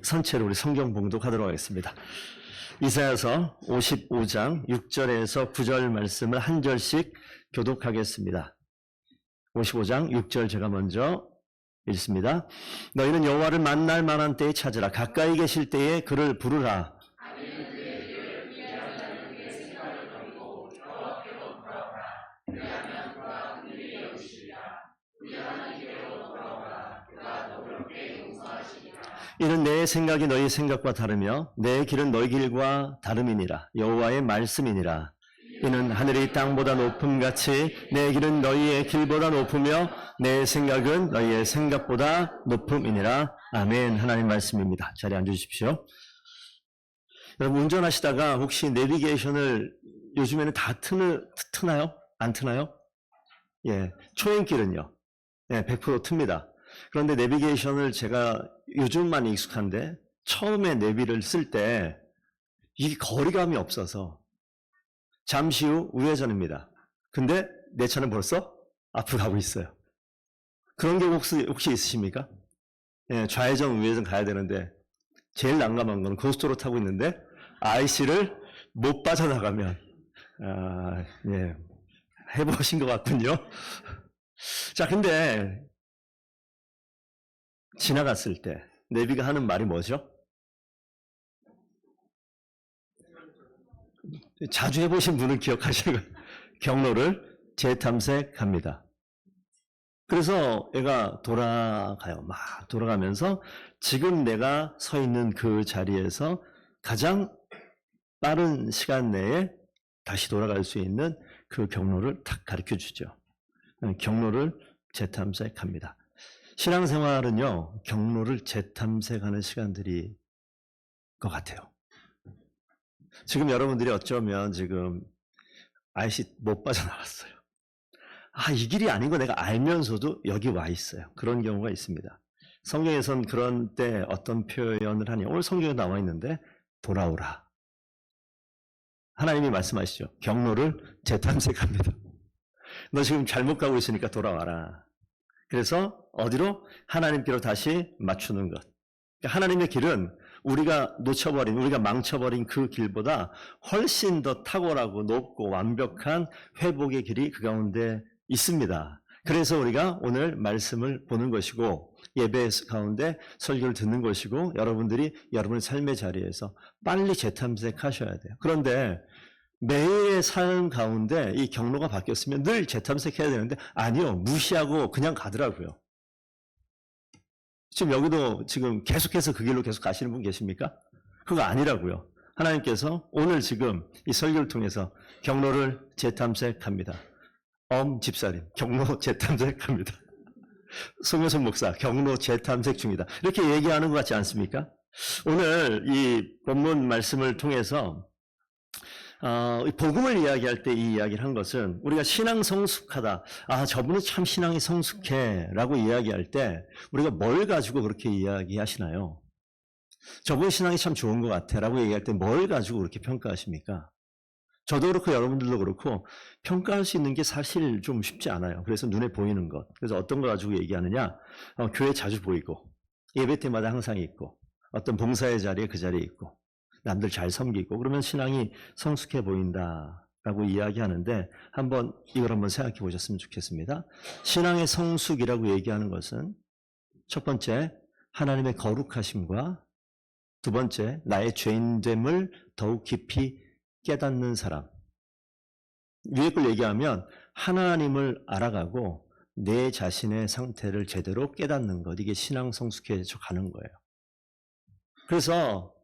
선체로 우리 성경 봉독하도록 하겠습니다. 이사야서 55장 6절에서 9절 말씀을 한 절씩 교독하겠습니다. 55장 6절 제가 먼저 읽습니다. 너희는 여호와를 만날 만한 때에 찾으라. 가까이 계실 때에 그를 부르라. 이는 내 생각이 너희 생각과 다르며 내 길은 너희 길과 다름이니라. 여호와의 말씀이니라. 이는 하늘이 땅보다 높음같이 내 길은 너희의 길보다 높으며 내 생각은 너희의 생각보다 높음이니라. 아멘. 하나님 말씀입니다. 자리에 앉으십시오. 여러분 운전하시다가 혹시 내비게이션을 요즘에는 다 트나요? 안 트나요? 예, 초행길은요. 예, 100% 틉니다. 그런데 내비게이션을 제가 요즘만 익숙한데 처음에 내비를 쓸 때 이게 거리감이 없어서 잠시 후 우회전입니다. 근데 내 차는 벌써 앞으로 가고 있어요. 그런 경우 혹시 있으십니까? 예, 좌회전 우회전 가야 되는데 제일 난감한 건 고속도로 타고 있는데 IC를 못 빠져나가면 예, 해보신 것 같군요. 자, 근데 지나갔을 때 내비가 하는 말이 뭐죠? 자주 해보신 분은 기억하시는 거예요. 경로를 재탐색합니다. 그래서 얘가 돌아가요. 막 돌아가면서 지금 내가 서 있는 그 자리에서 가장 빠른 시간 내에 다시 돌아갈 수 있는 그 경로를 탁 가르쳐 주죠. 경로를 재탐색합니다. 신앙생활은요, 경로를 재탐색하는 시간들이 것 같아요. 지금 여러분들이 어쩌면 지금 IC 못 빠져나왔어요. 이 길이 아닌 거 내가 알면서도 여기 와 있어요. 그런 경우가 있습니다. 성경에선 그런 때 어떤 표현을 하니, 오늘 성경에 나와 있는데, 돌아오라. 하나님이 말씀하시죠. 경로를 재탐색합니다. 너 지금 잘못 가고 있으니까 돌아와라. 그래서 어디로? 하나님께로 다시 맞추는 것. 하나님의 길은 우리가 놓쳐버린, 우리가 망쳐버린 그 길보다 훨씬 더 탁월하고 높고 완벽한 회복의 길이 그 가운데 있습니다. 그래서 우리가 오늘 말씀을 보는 것이고 예배 가운데 설교를 듣는 것이고 여러분들이 여러분의 삶의 자리에서 빨리 재탐색하셔야 돼요. 그런데 매일의 삶 가운데 이 경로가 바뀌었으면 늘 재탐색해야 되는데 아니요. 무시하고 그냥 가더라고요. 지금 여기도 지금 계속해서 그 길로 계속 가시는 분 계십니까? 그거 아니라고요. 하나님께서 오늘 지금 이 설교를 통해서 경로를 재탐색합니다. 집사님, 경로 재탐색합니다. 송효선 목사, 경로 재탐색 중이다. 이렇게 얘기하는 것 같지 않습니까? 오늘 이 본문 말씀을 통해서 복음을 이야기할 때 이 이야기를 한 것은 우리가 신앙 성숙하다. 저분은 참 신앙이 성숙해 라고 이야기할 때 우리가 뭘 가지고 그렇게 이야기하시나요? 저분 신앙이 참 좋은 것 같아 라고 얘기할 때 뭘 가지고 그렇게 평가하십니까? 저도 그렇고 여러분들도 그렇고 평가할 수 있는 게 사실 좀 쉽지 않아요. 그래서 눈에 보이는 것. 그래서 어떤 거 가지고 얘기하느냐? 교회 자주 보이고 예배 때마다 항상 있고 어떤 봉사의 자리에 그 자리에 있고 남들 잘 섬기고 그러면 신앙이 성숙해 보인다라고 이야기하는데 이걸 한번 생각해 보셨으면 좋겠습니다. 신앙의 성숙이라고 얘기하는 것은 첫 번째 하나님의 거룩하심과 두 번째 나의 죄인됨을 더욱 깊이 깨닫는 사람. 위에 걸 얘기하면 하나님을 알아가고 내 자신의 상태를 제대로 깨닫는 것. 이게 신앙 성숙해져 가는 거예요. 그래서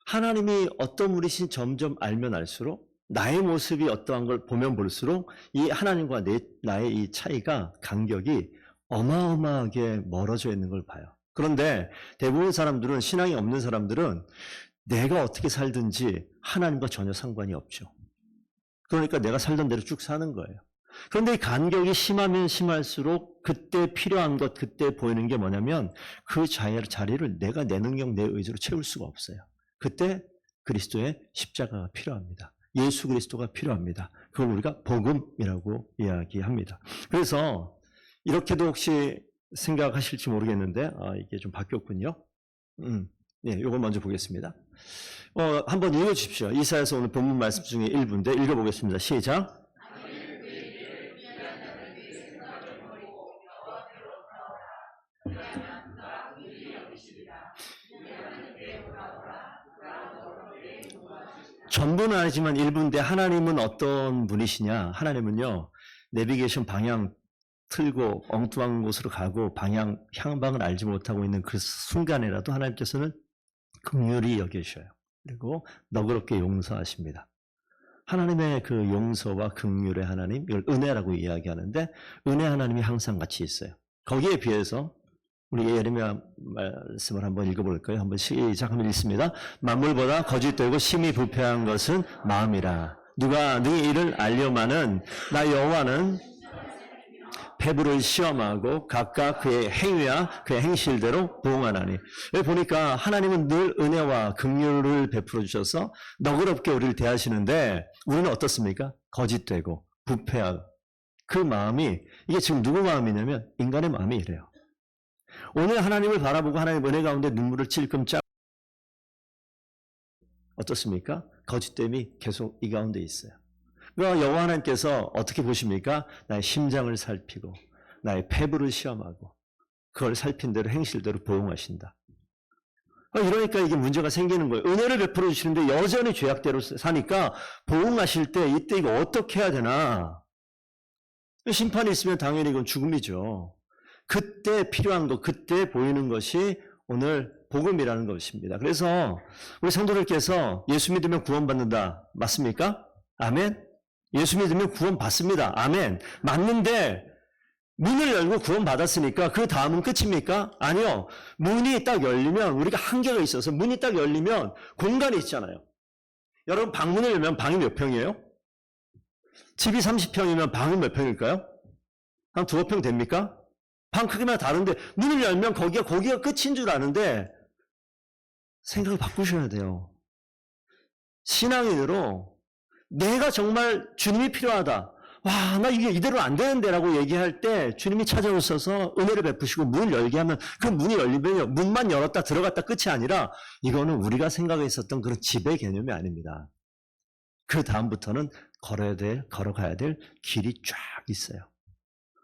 하나님이 어떤 분이신 점점 알면 알수록 나의 모습이 어떠한 걸 보면 볼수록 이 하나님과 나의 이 차이가 간격이 어마어마하게 멀어져 있는 걸 봐요. 그런데 대부분 사람들은 신앙이 없는 사람들은 내가 어떻게 살든지 하나님과 전혀 상관이 없죠. 그러니까 내가 살던 대로 쭉 사는 거예요. 그런데 이 간격이 심하면 심할수록 그때 필요한 것, 그때 보이는 게 뭐냐면 그 자리를 내가 내 능력, 내 의지로 채울 수가 없어요. 그때 그리스도의 십자가가 필요합니다. 예수 그리스도가 필요합니다. 그걸 우리가 복음이라고 이야기합니다. 그래서 이렇게도 혹시 생각하실지 모르겠는데 이게 좀 바뀌었군요. 예, 요걸 먼저 보겠습니다. 한번 읽어주십시오. 이사야서 오늘 본문 말씀 중에 일부인데 읽어보겠습니다. 시작. 전부는 아니지만 일부인데 하나님은 어떤 분이시냐? 하나님은요, 내비게이션 방향 틀고 엉뚱한 곳으로 가고 향방을 알지 못하고 있는 그 순간에라도 하나님께서는 긍휼히 여겨주셔요. 그리고 너그럽게 용서하십니다. 하나님의 그 용서와 긍휼의 하나님, 이걸 은혜라고 이야기하는데 은혜 하나님이 항상 같이 있어요. 거기에 비해서 우리 예레미야 말씀을 한번 읽어볼까요? 한번 시작하면 읽습니다. 만물보다 거짓되고 심히 부패한 것은 마음이라. 누가 네 일을 알려마는 나 여호와는 패부를 시험하고 각각 그의 행위와 그의 행실대로 보응하나니. 여기 보니까 하나님은 늘 은혜와 긍휼을 베풀어 주셔서 너그럽게 우리를 대하시는데 우리는 어떻습니까? 거짓되고 부패하고 그 마음이 이게 지금 누구 마음이냐면 인간의 마음이 이래요. 오늘 하나님을 바라보고 하나님의 은혜 가운데 눈물을 찔끔 짜고 어떻습니까? 거짓됨이 계속 이 가운데 있어요. 그러니까 여호와 하나님께서 어떻게 보십니까? 나의 심장을 살피고 나의 패부를 시험하고 그걸 살핀 대로 행실대로 보응하신다. 이러니까 이게 문제가 생기는 거예요. 은혜를 베풀어 주시는데 여전히 죄악대로 사니까 보응하실 때 이때 이거 어떻게 해야 되나? 심판이 있으면 당연히 이건 죽음이죠. 그때 필요한 것, 그때 보이는 것이 오늘 복음이라는 것입니다. 그래서 우리 성도들께서 예수 믿으면 구원받는다. 맞습니까? 아멘? 예수 믿으면 구원받습니다. 아멘. 맞는데 문을 열고 구원받았으니까 그 다음은 끝입니까? 아니요. 문이 딱 열리면 우리가 한계가 있어서 문이 딱 열리면 공간이 있잖아요. 여러분 방문을 열면 방이 몇 평이에요? 집이 30평이면 방이 몇 평일까요? 한 두어 평 됩니까? 방 크기마다 다른데 문을 열면 거기가 끝인 줄 아는데 생각을 바꾸셔야 돼요. 신앙인으로 내가 정말 주님이 필요하다. 와, 나 이게 이대로 안 되는데 라고 얘기할 때 주님이 찾아오셔서 은혜를 베푸시고 문을 열게 하면 그 문이 열리면 문만 열었다 들어갔다 끝이 아니라 이거는 우리가 생각했었던 그런 지배 개념이 아닙니다. 그 다음부터는 걸어가야 될 길이 쫙 있어요.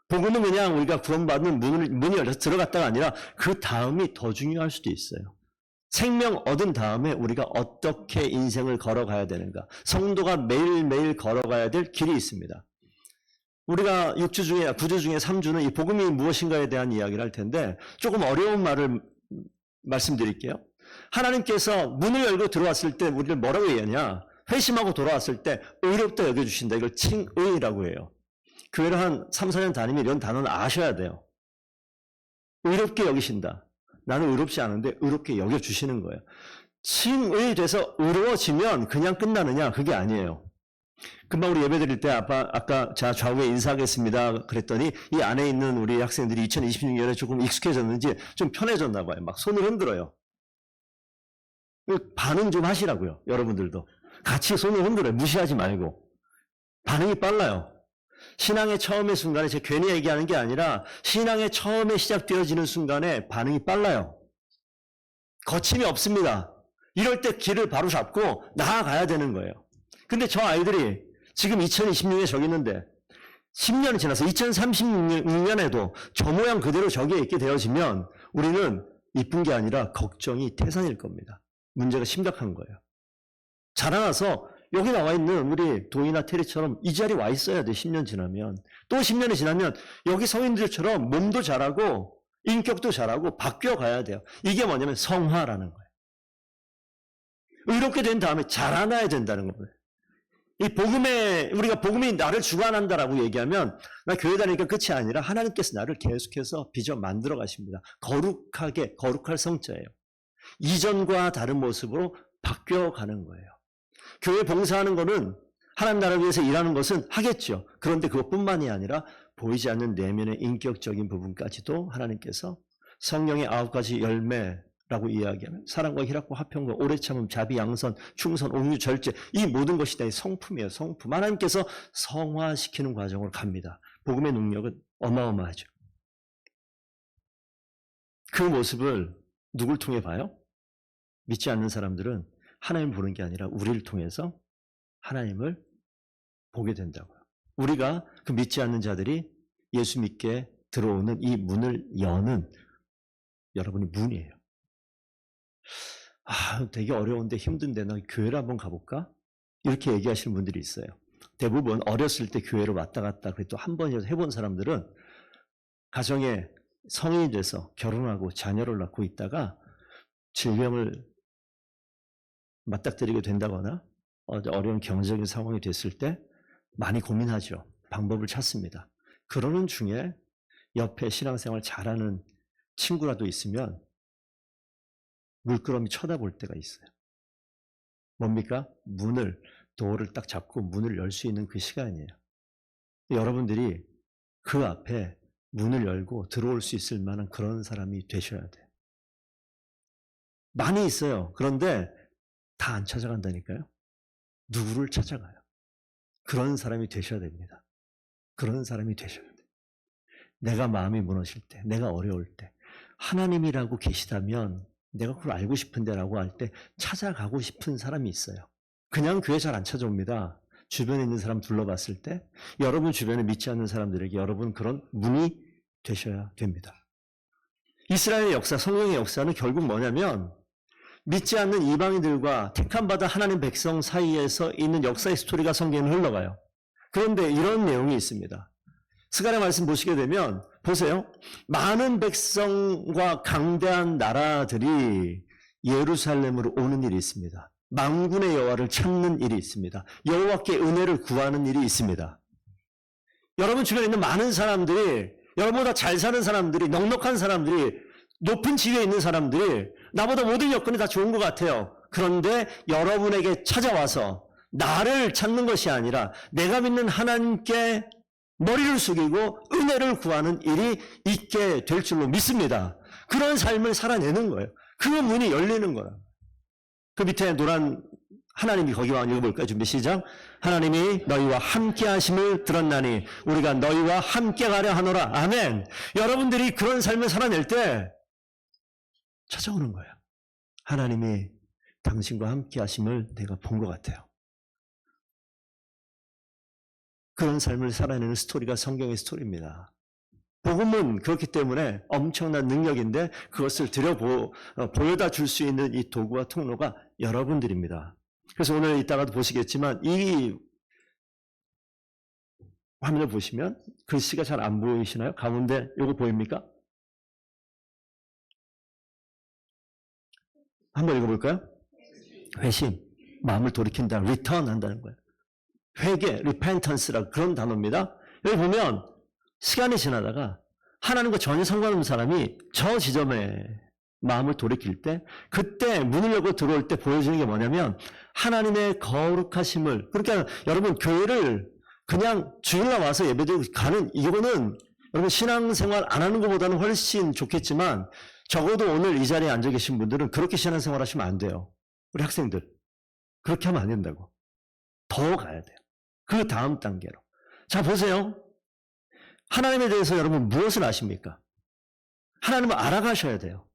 복음은 그냥 우리가 구원받는 문이 열려서 들어갔다가 아니라 그 다음이 더 중요할 수도 있어요. 생명 얻은 다음에 우리가 어떻게 인생을 걸어가야 되는가. 성도가 매일매일 걸어가야 될 길이 있습니다. 우리가 6주 중에, 9주 중에 3주는 이 복음이 무엇인가에 대한 이야기를 할 텐데 조금 어려운 말을 말씀드릴게요. 하나님께서 문을 열고 들어왔을 때 우리를 뭐라고 얘기하냐. 회심하고 돌아왔을 때 의롭다 여겨주신다. 이걸 칭의라고 해요. 교회를 한 3, 4년 다니면 이런 단어는 아셔야 돼요. 의롭게 여기신다. 나는 의롭지 않은데 의롭게 여겨주시는 거예요. 칭의 돼서 의로워지면 그냥 끝나느냐? 그게 아니에요. 금방 우리 예배 드릴 때 아까 자 좌우에 인사하겠습니다 그랬더니 이 안에 있는 우리 학생들이 2026년에 조금 익숙해졌는지 좀 편해졌나 봐요. 막 손을 흔들어요. 반응 좀 하시라고요. 여러분들도. 같이 손을 흔들어요. 무시하지 말고. 반응이 빨라요. 신앙의 처음의 순간에 제가 괜히 얘기하는 게 아니라 신앙의 처음에 시작되어지는 순간에 반응이 빨라요. 거침이 없습니다. 이럴 때 길을 바로 잡고 나아가야 되는 거예요. 근데 저 아이들이 지금 2026년에 저기 있는데 10년이 지나서 2036년에도 저 모양 그대로 저기에 있게 되어지면 우리는 이쁜 게 아니라 걱정이 태산일 겁니다. 문제가 심각한 거예요. 자라나서 여기 나와 있는 우리 도희나 테리처럼 이 자리에 와 있어야 돼. 10년 지나면. 또 10년이 지나면 여기 성인들처럼 몸도 자라고 인격도 자라고 바뀌어 가야 돼요. 이게 뭐냐면 성화라는 거예요. 이렇게 된 다음에 자라나야 된다는 거예요. 이 우리가 복음이 나를 주관한다라고 얘기하면 나 교회 다니니까 끝이 아니라 하나님께서 나를 계속해서 빚어 만들어 가십니다. 거룩할 성자예요. 이전과 다른 모습으로 바뀌어 가는 거예요. 교회 봉사하는 거는 하나님 나라를 위해서 일하는 것은 하겠죠. 그런데 그것뿐만이 아니라 보이지 않는 내면의 인격적인 부분까지도 하나님께서 성령의 9가지 열매라고 이야기하는 사랑과 희락과 화평과 오래 참음, 자비, 양선, 충성, 옥류, 절제 이 모든 것이 다 성품이에요. 성품. 하나님께서 성화시키는 과정으로 갑니다. 복음의 능력은 어마어마하죠. 그 모습을 누굴 통해 봐요? 믿지 않는 사람들은 하나님을 보는 게 아니라 우리를 통해서 하나님을 보게 된다고요. 우리가 그 믿지 않는 자들이 예수 믿게 들어오는 이 문을 여는 여러분이 문이에요. 되게 어려운데 힘든데 나 교회를 한번 가볼까? 이렇게 얘기하시는 분들이 있어요. 대부분 어렸을 때 교회로 왔다 갔다 그래도 한 번이라도 해본 사람들은 가정에 성인이 돼서 결혼하고 자녀를 낳고 있다가 질병을 맞닥뜨리게 된다거나 어려운 경제적인 상황이 됐을 때 많이 고민하죠. 방법을 찾습니다. 그러는 중에 옆에 신앙생활 잘하는 친구라도 있으면 물끄러미 쳐다볼 때가 있어요. 뭡니까? 도어를 딱 잡고 문을 열 수 있는 그 시간이에요. 여러분들이 그 앞에 문을 열고 들어올 수 있을 만한 그런 사람이 되셔야 돼요. 많이 있어요. 그런데 다 안 찾아간다니까요. 누구를 찾아가요? 그런 사람이 되셔야 됩니다. 그런 사람이 되셔야 돼요. 내가 마음이 무너질 때, 내가 어려울 때 하나님이라고 계시다면 내가 그걸 알고 싶은데 라고 할 때 찾아가고 싶은 사람이 있어요. 그냥 교회 잘 안 찾아옵니다. 주변에 있는 사람 둘러봤을 때 여러분 주변에 믿지 않는 사람들에게 여러분 그런 문이 되셔야 됩니다. 이스라엘의 역사, 성령의 역사는 결국 뭐냐면 믿지 않는 이방인들과 택함받아 하나님 백성 사이에서 있는 역사의 스토리가 성경에 흘러가요. 그런데 이런 내용이 있습니다. 스가랴 말씀 보시게 되면 보세요. 많은 백성과 강대한 나라들이 예루살렘으로 오는 일이 있습니다. 만군의 여호와를 찾는 일이 있습니다. 여호와께 은혜를 구하는 일이 있습니다. 여러분 주변에 있는 많은 사람들이, 여러분보다 잘 사는 사람들이, 넉넉한 사람들이, 높은 지위에 있는 사람들이 나보다 모든 여건이 다 좋은 것 같아요. 그런데 여러분에게 찾아와서 나를 찾는 것이 아니라 내가 믿는 하나님께 머리를 숙이고 은혜를 구하는 일이 있게 될 줄로 믿습니다. 그런 삶을 살아내는 거예요. 그 문이 열리는 거예요. 그 밑에 노란 하나님이 거기와 읽어볼까요? 준비 시작. 하나님이 너희와 함께 하심을 들었나니 우리가 너희와 함께 가려 하노라. 아멘. 여러분들이 그런 삶을 살아낼 때 찾아오는 거예요. 하나님이 당신과 함께 하심을 내가 본 것 같아요. 그런 삶을 살아내는 스토리가 성경의 스토리입니다. 복음은 그렇기 때문에 엄청난 능력인데 그것을 보여다 줄 수 있는 이 도구와 통로가 여러분들입니다. 그래서 오늘 이따가도 보시겠지만 이 화면을 보시면 글씨가 잘 안 보이시나요? 가운데 이거 보입니까? 한번 읽어볼까요? 회심, 마음을 돌이킨다, return 한다는 거예요. 회개, repentance라고 그런 단어입니다. 여기 보면 시간이 지나다가 하나님과 전혀 상관없는 사람이 저 지점에 마음을 돌이킬 때 그때 문을 열고 들어올 때 보여지는 게 뭐냐면 하나님의 거룩하심을, 그러니까 여러분 교회를 그냥 주일날 와서 예배드리고 가는 이거는 여러분 신앙생활 안 하는 것보다는 훨씬 좋겠지만 적어도 오늘 이 자리에 앉아 계신 분들은 그렇게 신앙생활 하시면 안 돼요. 우리 학생들 그렇게 하면 안 된다고. 더 가야 돼요. 그 다음 단계로. 자 보세요. 하나님에 대해서 여러분 무엇을 아십니까? 하나님을 알아가셔야 돼요.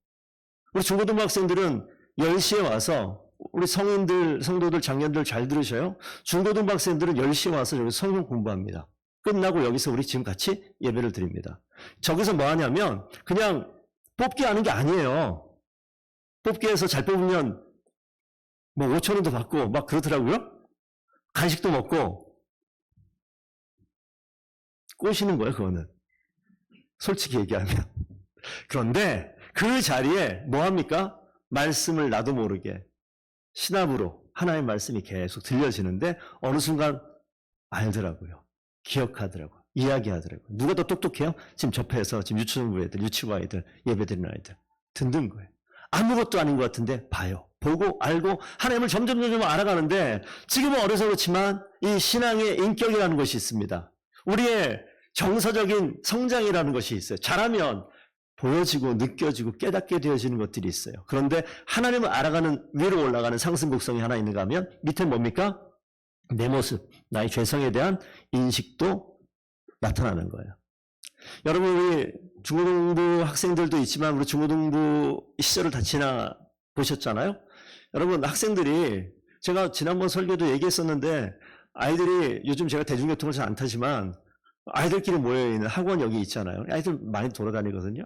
우리 중고등부 학생들은 10시에 와서 우리 성도들, 장년들 잘 들으셔요. 중고등부 학생들은 10시에 와서 여기 성경 공부합니다. 끝나고 여기서 우리 지금 같이 예배를 드립니다. 저기서 뭐 하냐면 그냥 뽑기 하는 게 아니에요. 뽑기에서 잘 뽑으면 뭐 5,000원도 받고 막 그러더라고요. 간식도 먹고 꼬시는 거예요, 그거는. 솔직히 얘기하면. 그런데 그 자리에 뭐 합니까? 말씀을 나도 모르게 신압으로 하나님의 말씀이 계속 들려지는데 어느 순간 알더라고요. 기억하더라고요. 이야기하더라고요. 누가 더 똑똑해요? 지금 접해서 지금 유치원부 애들, 유치부 아이들, 예배드리는 아이들 듣는 거예요. 아무것도 아닌 것 같은데 봐요. 보고 알고 하나님을 점점 알아가는데 지금은 어려서 그렇지만 이 신앙의 인격이라는 것이 있습니다. 우리의 정서적인 성장이라는 것이 있어요. 잘하면 보여지고 느껴지고 깨닫게 되어지는 것들이 있어요. 그런데 하나님을 알아가는 위로 올라가는 상승 곡성이 하나 있는가 하면 밑에 뭡니까? 내 모습, 나의 죄성에 대한 인식도 나타나는 거예요. 여러분 우리 중고등부 학생들도 있지만 우리 중고등부 시절을 다 보셨잖아요. 여러분 학생들이 제가 지난번 설교도 얘기했었는데 아이들이 요즘 제가 대중교통을 잘 안 타지만 아이들끼리 모여있는 학원 여기 있잖아요. 아이들 많이 돌아다니거든요.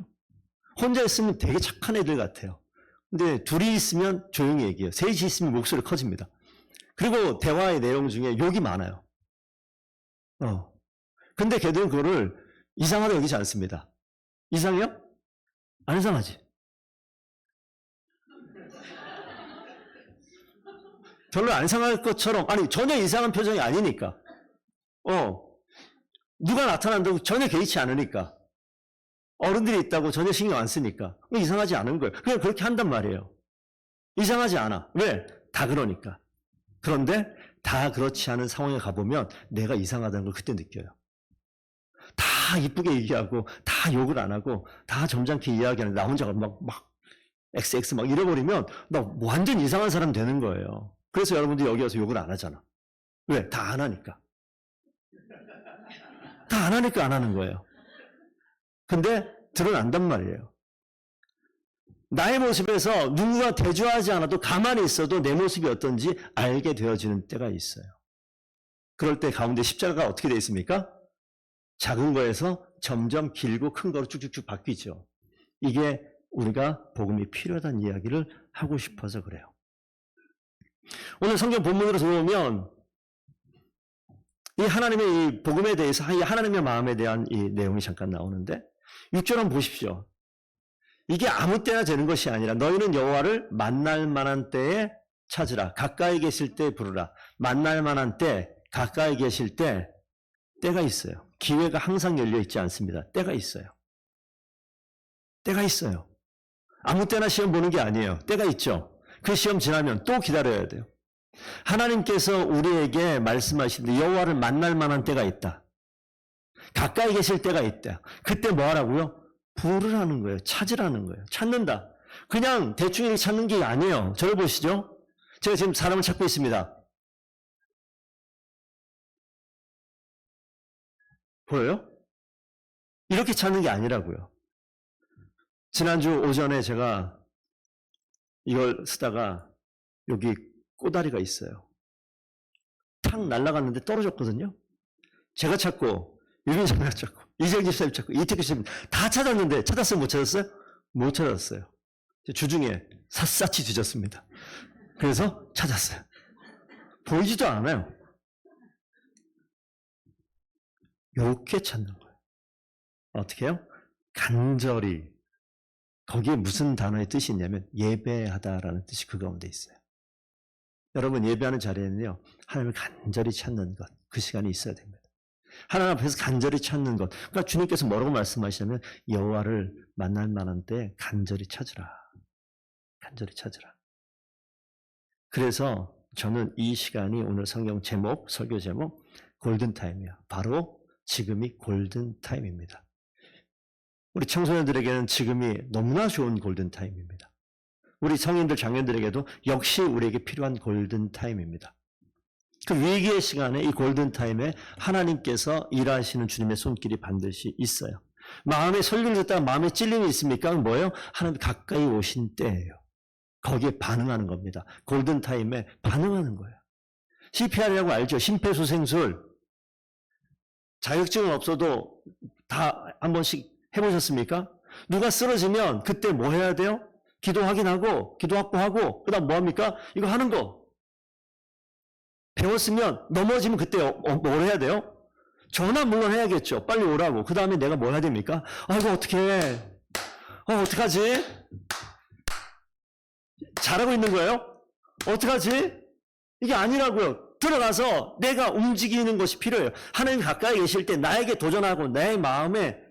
혼자 있으면 되게 착한 애들 같아요. 근데 둘이 있으면 조용히 얘기해요. 셋이 있으면 목소리 커집니다. 그리고 대화의 내용 중에 욕이 많아요. 근데 걔들은 그거를 이상하다 여기지 않습니다. 이상해요? 안 이상하지? 별로 안 이상할 것처럼, 아니, 전혀 이상한 표정이 아니니까. 누가 나타난다고 전혀 개의치 않으니까. 어른들이 있다고 전혀 신경 안 쓰니까. 이상하지 않은 거예요. 그냥 그렇게 한단 말이에요. 이상하지 않아. 왜? 다 그러니까. 그런데 다 그렇지 않은 상황에 가보면 내가 이상하다는 걸 그때 느껴요. 다 이쁘게 얘기하고, 다 욕을 안 하고, 다 점잖게 이야기하는 나 혼자가 막 XX 막 이래버리면 나 완전 이상한 사람 되는 거예요. 그래서 여러분들이 여기 와서 욕을 안 하잖아. 왜? 다 안 하니까. 다 안 하니까 안 하는 거예요. 근데 드러난단 말이에요. 나의 모습에서 누구가 대조하지 않아도 가만히 있어도 내 모습이 어떤지 알게 되어지는 때가 있어요. 그럴 때 가운데 십자가가 어떻게 되어 있습니까? 작은 거에서 점점 길고 큰 거로 쭉쭉쭉 바뀌죠. 이게 우리가 복음이 필요하다는 이야기를 하고 싶어서 그래요. 오늘 성경 본문으로 들어오면 이 하나님의 이 복음에 대해서, 이 하나님의 마음에 대한 이 내용이 잠깐 나오는데 6절 한번 보십시오. 이게 아무 때나 되는 것이 아니라 너희는 여호와를 만날 만한 때에 찾으라. 가까이 계실 때 부르라. 만날 만한 때, 가까이 계실 때, 때가 있어요. 기회가 항상 열려 있지 않습니다. 때가 있어요. 때가 있어요. 아무 때나 시험 보는 게 아니에요. 때가 있죠. 그 시험 지나면 또 기다려야 돼요. 하나님께서 우리에게 말씀하시는데 여호와를 만날 만한 때가 있다. 가까이 계실 때가 있다. 그때 뭐 하라고요? 부르라는 거예요. 찾으라는 거예요. 찾는다. 그냥 대충 이렇게 찾는 게 아니에요. 저를 보시죠. 제가 지금 사람을 찾고 있습니다. 보여요? 이렇게 찾는 게 아니라고요. 지난주 오전에 제가 이걸 쓰다가 여기 꼬다리가 있어요. 탁 날아갔는데 떨어졌거든요. 제가 찾고 유빈 장가 찾고 이재영 집사님 찾고 이태규 집사님 다 찾았는데 찾았어요? 못 찾았어요? 못 찾았어요. 주중에 샅샅이 뒤졌습니다. 그래서 찾았어요. 보이지도 않아요. 이렇게 찾는 거예요. 어떻게 해요? 간절히. 거기에 무슨 단어의 뜻이 있냐면 예배하다라는 뜻이 그 가운데 있어요. 여러분 예배하는 자리에는요. 하나님을 간절히 찾는 것. 그 시간이 있어야 됩니다. 하나님 앞에서 간절히 찾는 것. 그러니까 주님께서 뭐라고 말씀하시냐면 여호와를 만날 만한 때 간절히 찾으라. 간절히 찾으라. 그래서 저는 이 시간이 오늘 성경 제목, 설교 제목 골든타임이야. 바로 지금이 골든타임입니다. 우리 청소년들에게는 지금이 너무나 좋은 골든타임입니다. 우리 성인들, 장년들에게도 역시 우리에게 필요한 골든타임입니다. 그 위기의 시간에 이 골든타임에 하나님께서 일하시는 주님의 손길이 반드시 있어요. 마음에 설교를 듣다가 마음에 찔림이 있습니까? 뭐예요? 하나님 가까이 오신 때예요. 거기에 반응하는 겁니다. 골든타임에 반응하는 거예요. CPR이라고 알죠? 심폐소생술. 자격증은 없어도 다 한 번씩 해보셨습니까? 누가 쓰러지면 그때 뭐 해야 돼요? 기도 확인하고, 기도 확보하고, 그 다음 뭐 합니까? 이거 하는 거. 배웠으면 넘어지면 그때 뭘 해야 돼요? 전화 물론 해야겠죠. 빨리 오라고. 그 다음에 내가 뭐 해야 됩니까? 이거 어떻게 해? 어떡하지? 잘하고 있는 거예요? 어떡하지? 이게 아니라고요. 들어가서 내가 움직이는 것이 필요해요. 하나님 가까이 계실 때 나에게 도전하고 내 마음에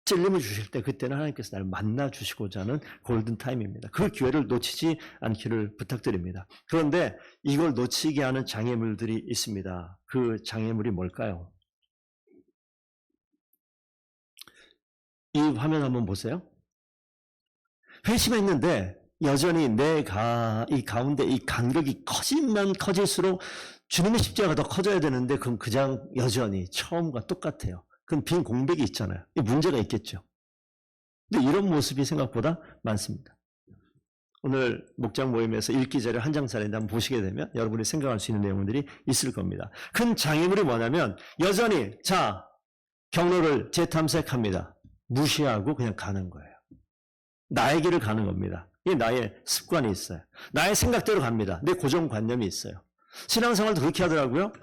찔림을 주실 때 그때는 하나님께서 나를 만나 주시고자 하는 골든타임입니다. 그 기회를 놓치지 않기를 부탁드립니다. 그런데 이걸 놓치게 하는 장애물들이 있습니다. 그 장애물이 뭘까요? 이 화면 한번 보세요. 회심했는데 여전히 이 가운데 이 간격이 커지면 커질수록 주님의 십자가가 더 커져야 되는데 그건 그냥 여전히 처음과 똑같아요. 그건 빈 공백이 있잖아요. 문제가 있겠죠. 근데 이런 모습이 생각보다 많습니다. 오늘 목장 모임에서 읽기 자료 한 장짜리인데 한번 보시게 되면 여러분이 생각할 수 있는 내용들이 있을 겁니다. 큰 장애물이 뭐냐면 여전히 자 경로를 재탐색합니다. 무시하고 그냥 가는 거예요. 나의 길을 가는 겁니다. 이게 나의 습관이 있어요. 나의 생각대로 갑니다. 내 고정관념이 있어요. 신앙생활도 그렇게 하더라고요.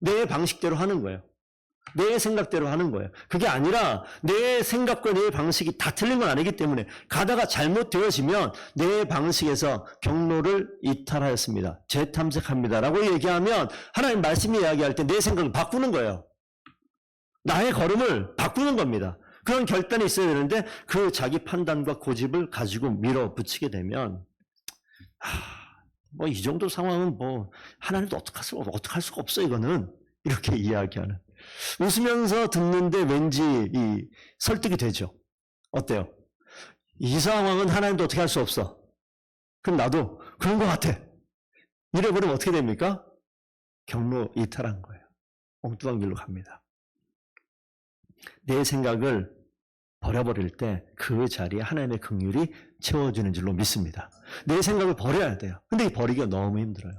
내 방식대로 하는 거예요. 내 생각대로 하는 거예요. 그게 아니라 내 생각과 내 방식이 다 틀린 건 아니기 때문에 가다가 잘못되어지면 내 방식에서 경로를 이탈하였습니다. 재탐색합니다라고 얘기하면 하나님 말씀이 이야기할 때 내 생각을 바꾸는 거예요. 나의 걸음을 바꾸는 겁니다. 그런 결단이 있어야 되는데 그 자기 판단과 고집을 가지고 밀어붙이게 되면 뭐 이 정도 상황은 뭐 하나님도 어떡할 수가 없어 이거는 이렇게 이야기하는 웃으면서 듣는데 왠지 이 설득이 되죠. 어때요? 이 상황은 하나님도 어떻게 할 수 없어. 그럼 나도 그런 것 같아. 이래버리면 어떻게 됩니까? 경로 이탈한 거예요. 엉뚱한 길로 갑니다. 내 생각을 버려버릴 때 그 자리에 하나님의 긍휼이 채워주는 줄로 믿습니다. 내 생각을 버려야 돼요. 근데 이 버리기가 너무 힘들어요.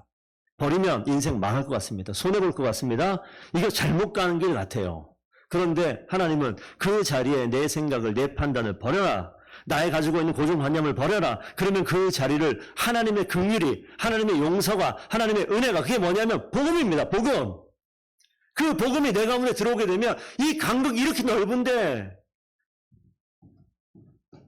버리면 인생 망할 것 같습니다. 손해볼 것 같습니다. 이거 잘못 가는 길 같아요. 그런데 하나님은 그 자리에 내 생각을, 내 판단을 버려라. 나의 가지고 있는 고정관념을 버려라. 그러면 그 자리를 하나님의 긍휼이, 하나님의 용서가, 하나님의 은혜가 그게 뭐냐면 복음입니다. 복음. 그 복음이 내 가운데 들어오게 되면 이 간극이 이렇게 넓은데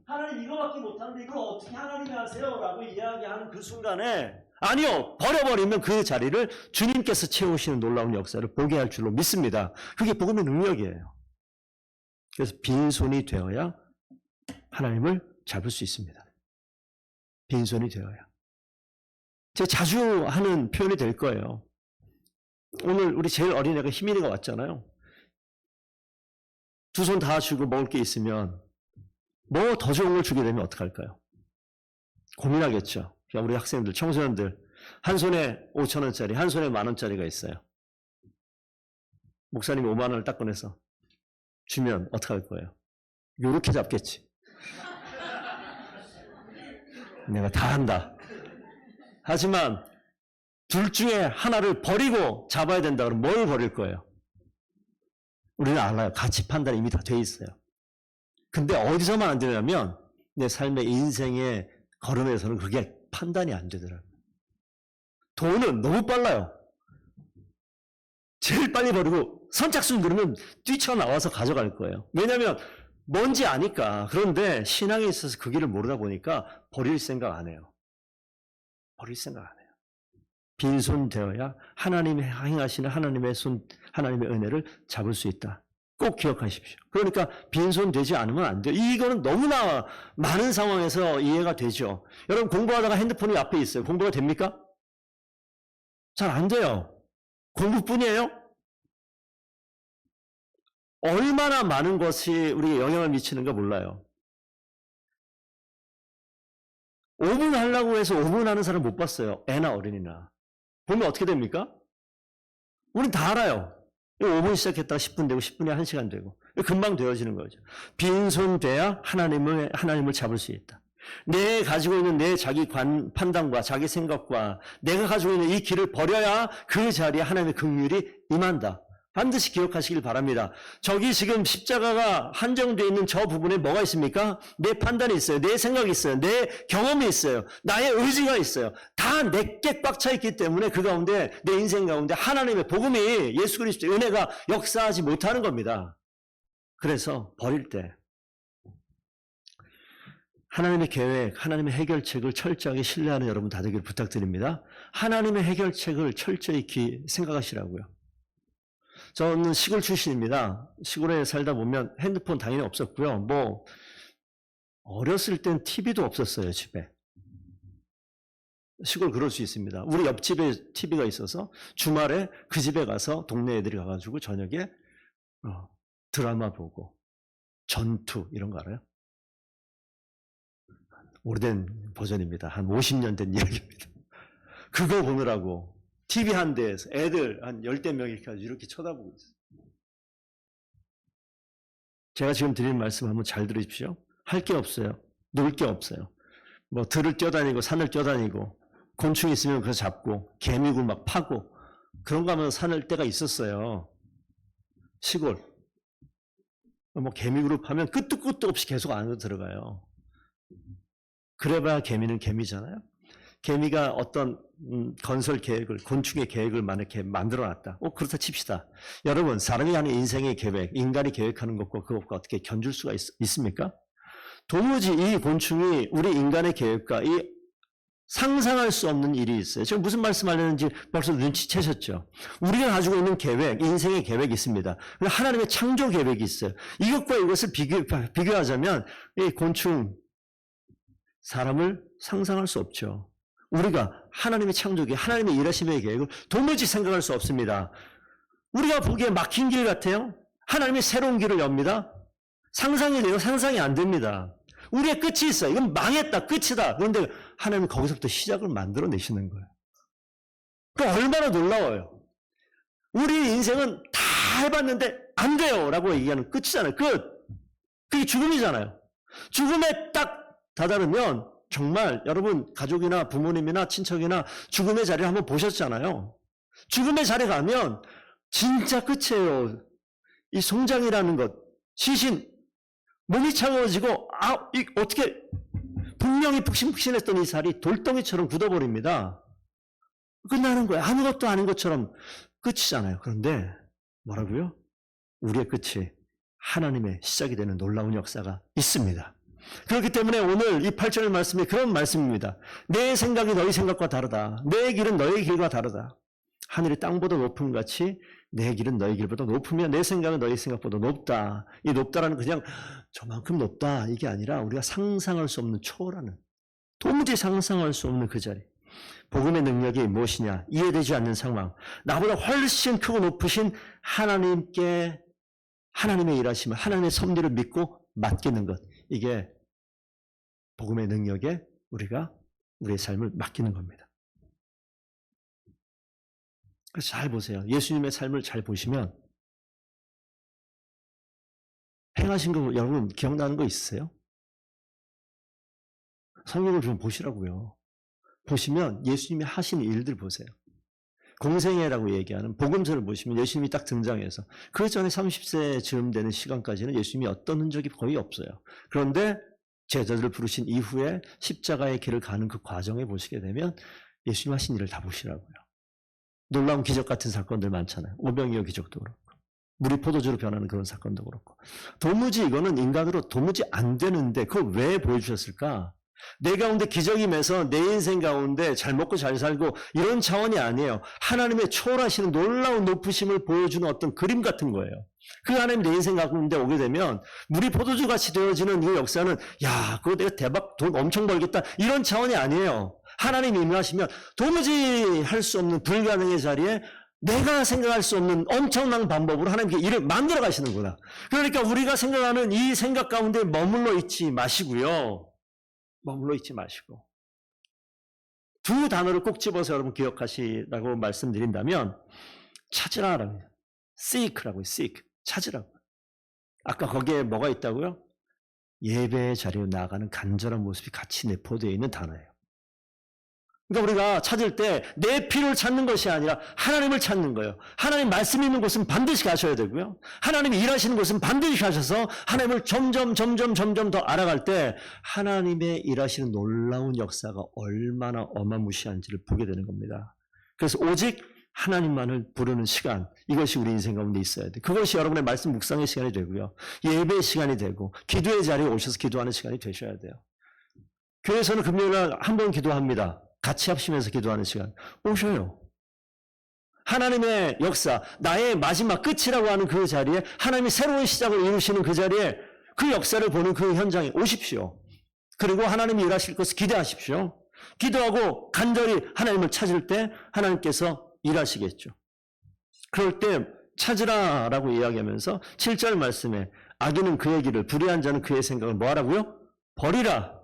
하나님 이거밖에 못하는데 이걸 어떻게 하나님이 하세요? 라고 이야기하는 그 순간에 아니요. 버려버리면 그 자리를 주님께서 채우시는 놀라운 역사를 보게 할 줄로 믿습니다. 그게 복음의 능력이에요. 그래서 빈손이 되어야 하나님을 잡을 수 있습니다. 빈손이 되어야. 제가 자주 하는 표현이 될 거예요. 오늘 우리 제일 어린 애가 희민이가 왔잖아요. 두 손 다 주고 먹을 게 있으면 뭐 더 좋은 걸 주게 되면 어떡할까요? 고민하겠죠. 우리 학생들, 청소년들 한 손에 5,000원짜리, 한 손에 10,000원짜리가 있어요. 목사님이 5만 원을 딱 꺼내서 주면 어떡할 거예요? 요렇게 잡겠지. 내가 다 한다. 하지만 둘 중에 하나를 버리고 잡아야 된다 그러면 뭘 버릴 거예요? 우리는 알아요. 가치 판단이 이미 다 돼 있어요. 근데 어디서만 안 되냐면 내 삶의 인생의 걸음에서는 그게 판단이 안 되더라고요. 돈은 너무 빨라요. 제일 빨리 버리고 선착순 누르면 뛰쳐나와서 가져갈 거예요. 왜냐하면 뭔지 아니까. 그런데 신앙에 있어서 그 길을 모르다 보니까 버릴 생각 안 해요. 버릴 생각 안 해요. 빈손 되어야 하나님이 행하시는 하나님의 은혜를 잡을 수 있다. 꼭 기억하십시오. 그러니까 빈손 되지 않으면 안 돼요. 이거는 너무나 많은 상황에서 이해가 되죠. 여러분 공부하다가 핸드폰이 앞에 있어요. 공부가 됩니까? 잘 안 돼요. 공부뿐이에요? 얼마나 많은 것이 우리에게 영향을 미치는가 몰라요. 5분 하려고 해서 5분 하는 사람 못 봤어요. 애나 어른이나. 보면 어떻게 됩니까? 우린 다 알아요. 5분 시작했다가 10분 되고 10분에 1시간 되고 금방 되어지는 거죠. 빈손 돼야 하나님을 잡을 수 있다. 내 가지고 있는 내 자기 판단과 자기 생각과 내가 가지고 있는 이 길을 버려야 그 자리에 하나님의 긍휼이 임한다. 반드시 기억하시길 바랍니다. 저기 지금 십자가가 한정되어 있는 저 부분에 뭐가 있습니까? 내 판단이 있어요. 내 생각이 있어요. 내 경험이 있어요. 나의 의지가 있어요. 다 내게 꽉 차 있기 때문에 그 가운데 내 인생 가운데 하나님의 복음이 예수 그리스도의 은혜가 역사하지 못하는 겁니다. 그래서 버릴 때 하나님의 계획, 하나님의 해결책을 철저하게 신뢰하는 여러분 다 되기를 부탁드립니다. 하나님의 해결책을 철저히 생각하시라고요. 저는 시골 출신입니다. 시골에 살다 보면 핸드폰 당연히 없었고요. 뭐 어렸을 땐 TV도 없었어요, 집에. 시골 그럴 수 있습니다. 우리 옆집에 TV가 있어서 주말에 그 집에 가서 동네 애들이 가가지고 저녁에 드라마 보고 전투 이런 거 알아요? 오래된 버전입니다. 한 50년 된 이야기입니다. 그거 보느라고 TV 한 대에서 애들 한 10대 명이 이렇게 쳐다보고 있어요. 제가 지금 드리는 말씀 한번 잘 들으십시오. 할 게 없어요. 놀 게 없어요. 뭐 들을 뛰어다니고 산을 뛰어다니고 곤충이 있으면 그거 잡고 개미굴 막 파고 그런 거 하면 사는 때가 있었어요. 시골. 뭐 개미굴을 파면 끝도 없이 계속 안으로 들어가요. 그래봐야 개미는 개미잖아요. 개미가 어떤 건설 계획을, 곤충의 계획을 이렇게 만들어놨다. 그렇다 칩시다. 여러분, 사람이 하는 인생의 계획, 인간이 계획하는 것과 그것과 어떻게 견줄 수가 있습니까? 도무지 이 곤충이 우리 인간의 계획과 이 상상할 수 없는 일이 있어요. 지금 무슨 말씀하려는지 벌써 눈치채셨죠? 우리가 가지고 있는 계획, 인생의 계획이 있습니다. 하나님의 창조 계획이 있어요. 이것과 이것을 비교하자면 이 곤충, 사람을 상상할 수 없죠. 우리가 하나님의 창조계, 하나님의 일하심의 계획을 도무지 생각할 수 없습니다. 우리가 보기에 막힌 길 같아요. 하나님이 새로운 길을 엽니다. 상상이 돼요? 상상이 안 됩니다. 우리의 끝이 있어요. 이건 망했다, 끝이다. 그런데 하나님은 거기서부터 시작을 만들어내시는 거예요. 그러니까 얼마나 놀라워요. 우리 인생은 다 해봤는데 안 돼요 라고 얘기하는 끝이잖아요. 끝. 그게 죽음이잖아요. 죽음에 딱 다다르면 정말 여러분 가족이나 부모님이나 친척이나 죽음의 자리를 한번 보셨잖아요. 죽음의 자리에 가면 진짜 끝이에요. 이 송장이라는 것, 시신, 몸이 차가워지고 어떻게 분명히 푹신푹신했던 이 살이 돌덩이처럼 굳어버립니다. 끝나는 거예요. 아무것도 아닌 것처럼 끝이잖아요. 그런데 뭐라고요? 우리의 끝이 하나님의 시작이 되는 놀라운 역사가 있습니다. 그렇기 때문에 오늘 이 8절 말씀이 그런 말씀입니다. 내 생각이 너희 생각과 다르다. 내 길은 너희 길과 다르다. 하늘이 땅보다 높음 같이 내 길은 너희 길보다 높으며 내 생각은 너희 생각보다 높다. 이 높다라는 그냥 저만큼 높다 이게 아니라 우리가 상상할 수 없는 초월하는, 도무지 상상할 수 없는 그 자리. 복음의 능력이 무엇이냐? 이해되지 않는 상황. 나보다 훨씬 크고 높으신 하나님께 하나님의 일하심을, 하나님의 섭리를 믿고 맡기는 것. 이게 복음의 능력에 우리가 우리의 삶을 맡기는 겁니다. 그래서 잘 보세요. 예수님의 삶을 잘 보시면 행하신 거 여러분 기억나는 거 있으세요? 성경을 좀 보시라고요. 보시면 예수님이 하신 일들 보세요. 공생애라고 얘기하는 복음서를 보시면 예수님이 딱 등장해서 그 전에 30세 즈음 되는 시간까지는 예수님이 어떤 흔적이 거의 없어요. 그런데 제자들을 부르신 이후에 십자가의 길을 가는 그 과정에 보시게 되면 예수님 하신 일을 다 보시라고요. 놀라운 기적 같은 사건들 많잖아요. 오병이어 기적도 그렇고 물이 포도주로 변하는 그런 사건도 그렇고 도무지 이거는 인간으로 도무지 안 되는데 그걸 왜 보여주셨을까? 내 가운데 기적이 임해서 내 인생 가운데 잘 먹고 잘 살고 이런 차원이 아니에요. 하나님의 초월하시는 놀라운 높으심을 보여주는 어떤 그림 같은 거예요. 그 하나님 내 인생 가운데 오게 되면 물이 포도주같이 되어지는 이 역사는 야 그거 내가 대박 돈 엄청 벌겠다 이런 차원이 아니에요. 하나님이 임하시면 도무지 할 수 없는 불가능의 자리에 내가 생각할 수 없는 엄청난 방법으로 하나님께 일을 만들어 가시는구나. 그러니까 우리가 생각하는 이 생각 가운데 머물러 있지 마시고요. 머물러 있지 마시고 두 단어를 꼭 집어서 여러분 기억하시라고 말씀드린다면 찾으라라고 seek라고요. seek. 찾으라고. 아까 거기에 뭐가 있다고요? 예배의 자리로 나아가는 간절한 모습이 같이 내포되어 있는 단어예요. 그러니까 우리가 찾을 때 내 필요를 찾는 것이 아니라 하나님을 찾는 거예요. 하나님 말씀이 있는 곳은 반드시 가셔야 되고요. 하나님이 일하시는 곳은 반드시 가셔서 하나님을 점점 더 알아갈 때 하나님의 일하시는 놀라운 역사가 얼마나 어마무시한지를 보게 되는 겁니다. 그래서 오직 하나님만을 부르는 시간, 이것이 우리 인생 가운데 있어야 돼. 그것이 여러분의 말씀 묵상의 시간이 되고요. 예배의 시간이 되고 기도의 자리에 오셔서 기도하는 시간이 되셔야 돼요. 교회에서는 금요일날 한 번 기도합니다. 같이 합심해서 기도하는 시간 오셔요. 하나님의 역사, 나의 마지막 끝이라고 하는 그 자리에 하나님이 새로운 시작을 이루시는 그 자리에 그 역사를 보는 그 현장에 오십시오. 그리고 하나님이 일하실 것을 기대하십시오. 기도하고 간절히 하나님을 찾을 때 하나님께서 일하시겠죠. 그럴 때 찾으라라고 이야기하면서 7절 말씀에 악인은 그의 길을 불의한 자는 그의 생각을 뭐하라고요? 버리라.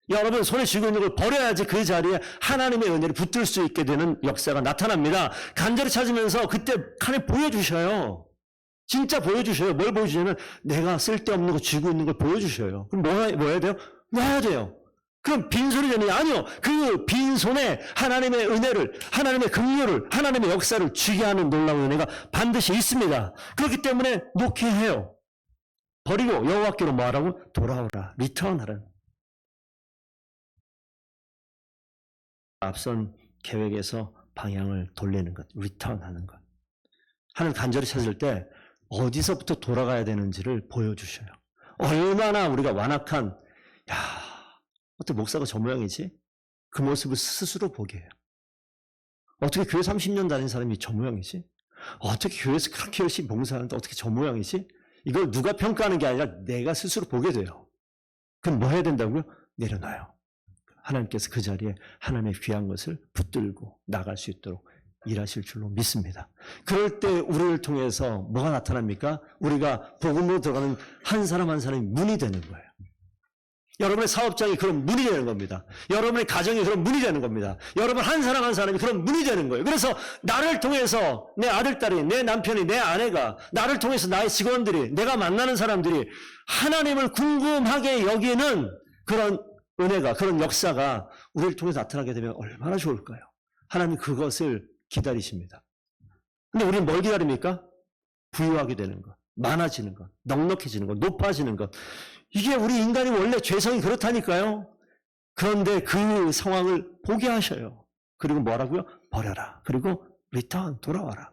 여러분 손에 쥐고 있는 걸 버려야지 그 자리에 하나님의 은혜를 붙들 수 있게 되는 역사가 나타납니다. 간절히 찾으면서 그때 하나님 보여주셔요. 진짜 보여주셔요. 뭘 보여주냐면 내가 쓸데없는 거 쥐고 있는 걸 보여주셔요. 그럼 뭐 해야 돼요? 놔야 돼요. 그럼 빈손이 되느냐? 아니요. 그 빈손에 하나님의 은혜를, 하나님의 긍휼을, 하나님의 역사를 쥐게 하는 놀라운 은혜가 반드시 있습니다. 그렇기 때문에 놓게 해요. 버리고 여호와께로 뭐하라고? 돌아오라. 리턴하라. 앞선 계획에서 방향을 돌리는 것, 리턴하는 것. 하나님 간절히 찾을 때 어디서부터 돌아가야 되는지를 보여주셔요. 얼마나 우리가 완악한, 어떻게 목사가 저 모양이지? 그 모습을 스스로 보게 해요. 어떻게 교회 30년 다닌 사람이 저 모양이지? 어떻게 교회에서 그렇게 열심히 봉사하는데 어떻게 저 모양이지? 이걸 누가 평가하는 게 아니라 내가 스스로 보게 돼요. 그럼 뭐 해야 된다고요? 내려놔요. 하나님께서 그 자리에 하나님의 귀한 것을 붙들고 나갈 수 있도록 일하실 줄로 믿습니다. 그럴 때 우리를 통해서 뭐가 나타납니까? 우리가 복음으로 들어가는 한 사람 한 사람이 문이 되는 거예요. 여러분의 사업장이 그런 문이 되는 겁니다. 여러분의 가정이 그런 문이 되는 겁니다. 여러분 한 사람 한 사람이 그런 문이 되는 거예요. 그래서 나를 통해서 내 아들, 딸이, 내 남편이, 내 아내가, 나를 통해서 나의 직원들이, 내가 만나는 사람들이 하나님을 궁금하게 여기는 그런 은혜가, 그런 역사가 우리를 통해서 나타나게 되면 얼마나 좋을까요? 하나님 그것을 기다리십니다. 근데 우리는 뭘 기다립니까? 부유하게 되는 것, 많아지는 것, 넉넉해지는 것, 높아지는 것. 이게 우리 인간이 원래 죄성이 그렇다니까요. 그런데 그 상황을 보게 하셔요. 그리고 뭐라고요? 버려라. 그리고 리턴, 돌아와라.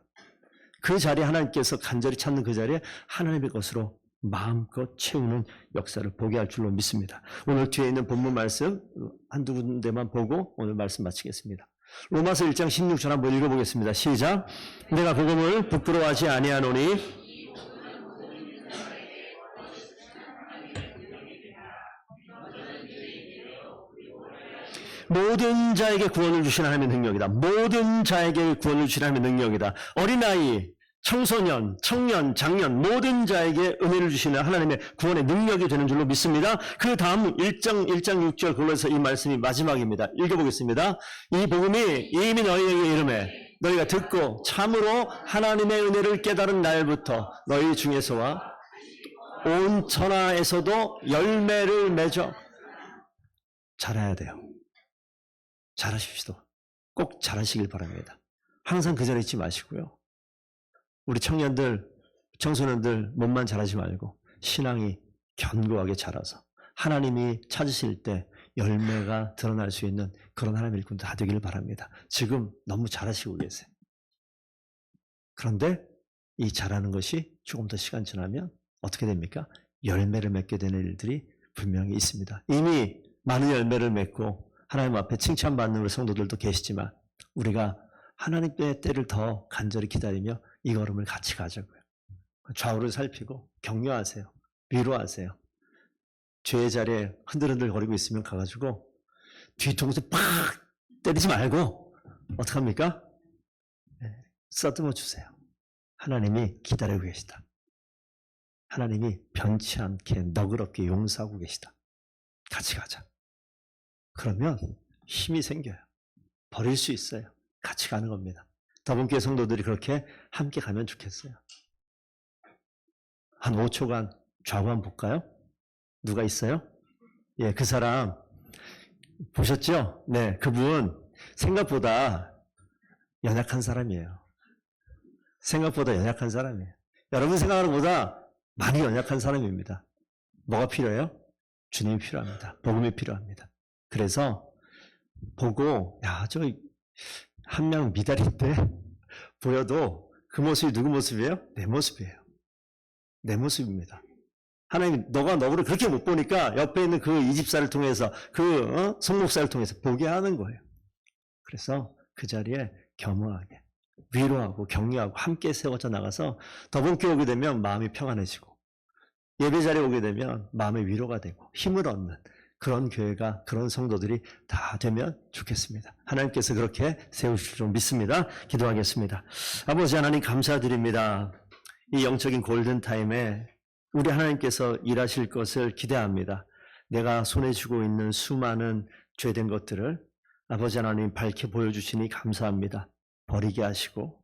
그 자리에 하나님께서 간절히 찾는 그 자리에 하나님의 것으로 마음껏 채우는 역사를 보게 할 줄로 믿습니다. 오늘 뒤에 있는 본문 말씀 한두 군데만 보고 오늘 말씀 마치겠습니다. 로마서 1장 16절 한번 읽어보겠습니다. 시작. 내가 복음을 부끄러워하지 아니하노니 모든 자에게 구원을 주신 하나님의 능력이다. 모든 자에게 구원을 주신 하나님의 능력이다. 어린아이, 청소년, 청년, 장년 모든 자에게 은혜를 주시는 하나님의 구원의 능력이 되는 줄로 믿습니다. 그 다음 1장 6절 그걸로서 이 말씀이 마지막입니다. 읽어보겠습니다. 이 복음이 이미 너희에게 이르매 너희가 듣고 참으로 하나님의 은혜를 깨달은 날부터 너희 중에서와 온 천하에서도 열매를 맺어 자라야 돼요. 잘하십시오. 꼭 잘하시길 바랍니다. 항상 그 자리에 있지 마시고요. 우리 청년들, 청소년들 몸만 잘하지 말고 신앙이 견고하게 자라서 하나님이 찾으실 때 열매가 드러날 수 있는 그런 하나님의 일꾼 다 되기를 바랍니다. 지금 너무 잘하시고 계세요. 그런데 이 잘하는 것이 조금 더 시간 지나면 어떻게 됩니까? 열매를 맺게 되는 일들이 분명히 있습니다. 이미 많은 열매를 맺고 하나님 앞에 칭찬받는 우리 성도들도 계시지만 우리가 하나님의 때를 더 간절히 기다리며 이 걸음을 같이 가자고요. 좌우를 살피고 격려하세요. 위로하세요. 죄의 자리에 흔들흔들 거리고 있으면 가가지고 뒤통수 팍 때리지 말고 어떡합니까? 쓰다듬어 주세요. 하나님이 기다리고 계시다. 하나님이 변치 않게 너그럽게 용서하고 계시다. 같이 가자. 그러면 힘이 생겨요. 버릴 수 있어요. 같이 가는 겁니다. 더분교회 성도들이 그렇게 함께 가면 좋겠어요. 한 5초간 좌우 한번 볼까요? 누가 있어요? 예, 그 사람 보셨죠? 네, 그분 생각보다 연약한 사람이에요. 생각보다 연약한 사람이에요. 여러분 생각하는 것보다 많이 연약한 사람입니다. 뭐가 필요해요? 주님이 필요합니다. 복음이 필요합니다. 그래서 보고 저 한 명 미달인데 보여도 그 모습이 누구 모습이에요? 내 모습이에요. 내 모습입니다. 하나님 너가 너를 그렇게 못 보니까 옆에 있는 그 이집사를 통해서 그 송목사를 통해서 보게 하는 거예요. 그래서 그 자리에 겸허하게 위로하고 격려하고 함께 세워져 나가서 더분교회 오게 되면 마음이 평안해지고 예배 자리에 오게 되면 마음의 위로가 되고 힘을 얻는 그런 교회가 그런 성도들이 다 되면 좋겠습니다. 하나님께서 그렇게 세우실 줄 믿습니다. 기도하겠습니다. 아버지 하나님 감사드립니다. 이 영적인 골든타임에 우리 하나님께서 일하실 것을 기대합니다. 내가 손에 쥐고 있는 수많은 죄된 것들을 아버지 하나님 밝혀 보여주시니 감사합니다. 버리게 하시고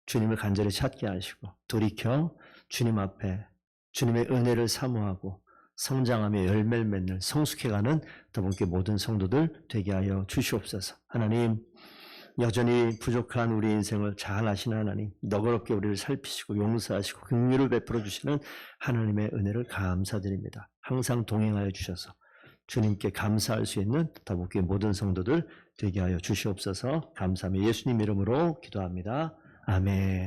주님을 간절히 찾게 하시고 돌이켜 주님 앞에 주님의 은혜를 사모하고 성장하며 열매를 맺는 성숙해가는 더분께 모든 성도들 되게 하여 주시옵소서. 하나님, 여전히 부족한 우리 인생을 잘 아시는 하나님, 너그럽게 우리를 살피시고 용서하시고 긍휼을 베풀어 주시는 하나님의 은혜를 감사드립니다. 항상 동행하여 주셔서 주님께 감사할 수 있는 더분께 모든 성도들 되게 하여 주시옵소서. 감사하며 예수님 이름으로 기도합니다. 아멘.